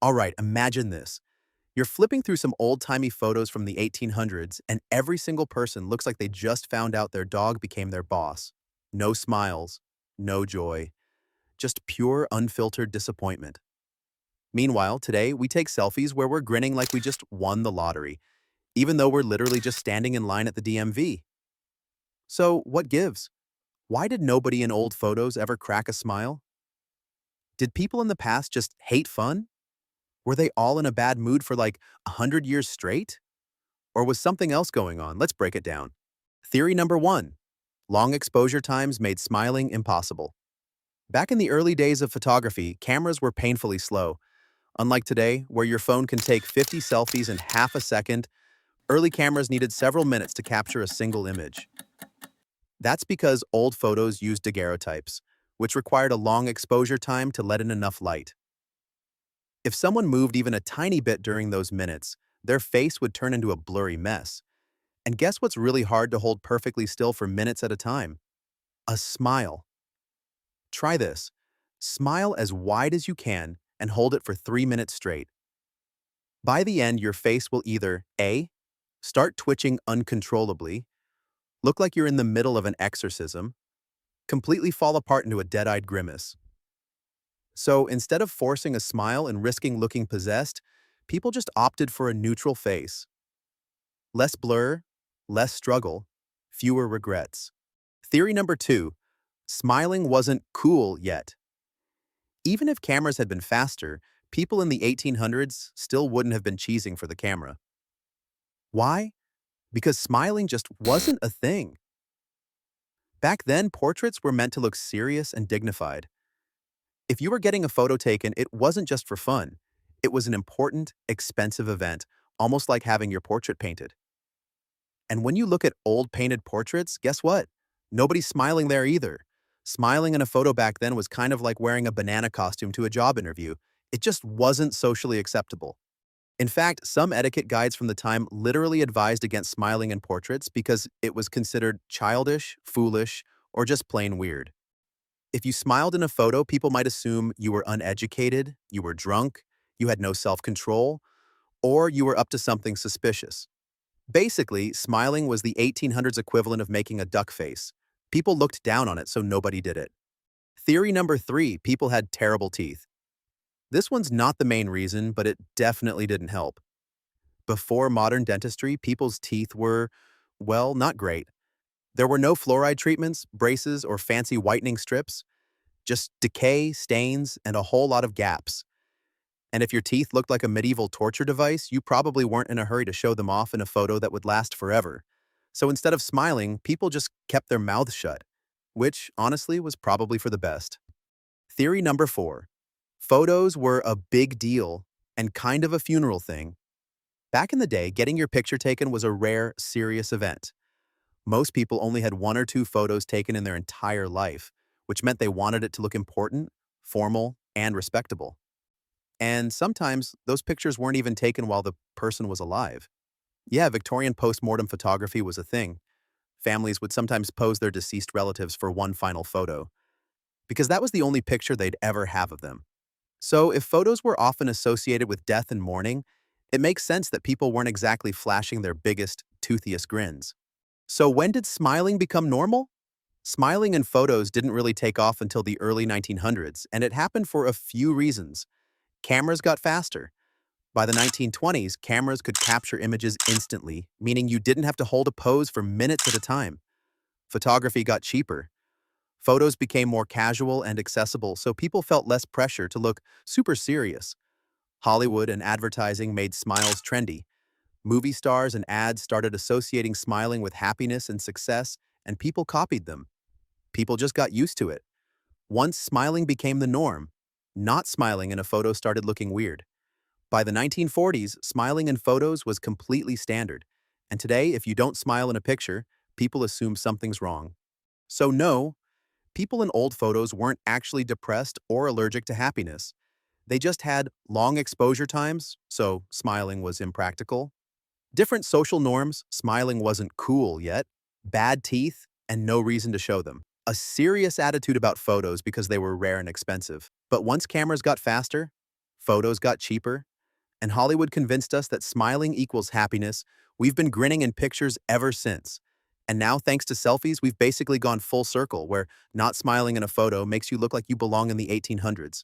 All right, imagine this. You're flipping through some old-timey photos from the 1800s, and every single person looks like they just found out their dog became their boss. No smiles, no joy, just pure, unfiltered disappointment. Meanwhile, today, we take selfies where we're grinning like we just won the lottery, even though we're literally just standing in line at the DMV. So, what gives? Why did nobody in old photos ever crack a smile? Did people in the past just hate fun? Were they all in a bad mood for like 100 years straight? Or was something else going on? Let's break it down. Theory number one, long exposure times made smiling impossible. Back in the early days of photography, cameras were painfully slow. Unlike today, where your phone can take 50 selfies in half a second, early cameras needed several minutes to capture a single image. That's because old photos used daguerreotypes, which required a long exposure time to let in enough light. If someone moved even a tiny bit during those minutes, their face would turn into a blurry mess. And guess what's really hard to hold perfectly still for minutes at a time? A smile. Try this. Smile as wide as you can and hold it for 3 minutes straight. By the end, your face will either A. Start twitching uncontrollably, look like you're in the middle of an exorcism, completely fall apart into a dead-eyed grimace. So instead of forcing a smile and risking looking possessed, people just opted for a neutral face. Less blur, less struggle, fewer regrets. Theory number two, smiling wasn't cool yet. Even if cameras had been faster, people in the 1800s still wouldn't have been cheesing for the camera. Why? Because smiling just wasn't a thing. Back then, portraits were meant to look serious and dignified. If you were getting a photo taken, it wasn't just for fun. It was an important, expensive event, almost like having your portrait painted. And when you look at old painted portraits, guess what? Nobody's smiling there either. Smiling in a photo back then was kind of like wearing a banana costume to a job interview. It just wasn't socially acceptable. In fact, some etiquette guides from the time literally advised against smiling in portraits because it was considered childish, foolish, or just plain weird. If you smiled in a photo, people might assume you were uneducated, you were drunk, you had no self-control, or you were up to something suspicious. Basically, smiling was the 1800s equivalent of making a duck face. People looked down on it, so nobody did it. Theory number three, people had terrible teeth. This one's not the main reason, but it definitely didn't help. Before modern dentistry, people's teeth were, well, not great. There were no fluoride treatments, braces, or fancy whitening strips, just decay, stains, and a whole lot of gaps. And if your teeth looked like a medieval torture device, you probably weren't in a hurry to show them off in a photo that would last forever. So instead of smiling, people just kept their mouths shut, which, honestly, was probably for the best. Theory number four. Photos were a big deal and kind of a funeral thing. Back in the day, getting your picture taken was a rare, serious event. Most people only had one or two photos taken in their entire life, which meant they wanted it to look important, formal, and respectable. And sometimes those pictures weren't even taken while the person was alive. Yeah, Victorian postmortem photography was a thing. Families would sometimes pose their deceased relatives for one final photo, because that was the only picture they'd ever have of them. So if photos were often associated with death and mourning, it makes sense that people weren't exactly flashing their biggest, toothiest grins. So when did smiling become normal? Smiling in photos didn't really take off until the early 1900s, and it happened for a few reasons. Cameras got faster. By the 1920s, cameras could capture images instantly, meaning you didn't have to hold a pose for minutes at a time. Photography got cheaper. Photos became more casual and accessible, so people felt less pressure to look super serious. Hollywood and advertising made smiles trendy. Movie stars and ads started associating smiling with happiness and success, and people copied them. People just got used to it. Once smiling became the norm, not smiling in a photo started looking weird. By the 1940s, smiling in photos was completely standard, and today, if you don't smile in a picture, people assume something's wrong. So no, people in old photos weren't actually depressed or allergic to happiness. They just had long exposure times, so smiling was impractical. Different social norms, smiling wasn't cool yet. Bad teeth, and no reason to show them. A serious attitude about photos because they were rare and expensive. But once cameras got faster, photos got cheaper, and Hollywood convinced us that smiling equals happiness. We've been grinning in pictures ever since. And now, thanks to selfies, we've basically gone full circle, where not smiling in a photo makes you look like you belong in the 1800s.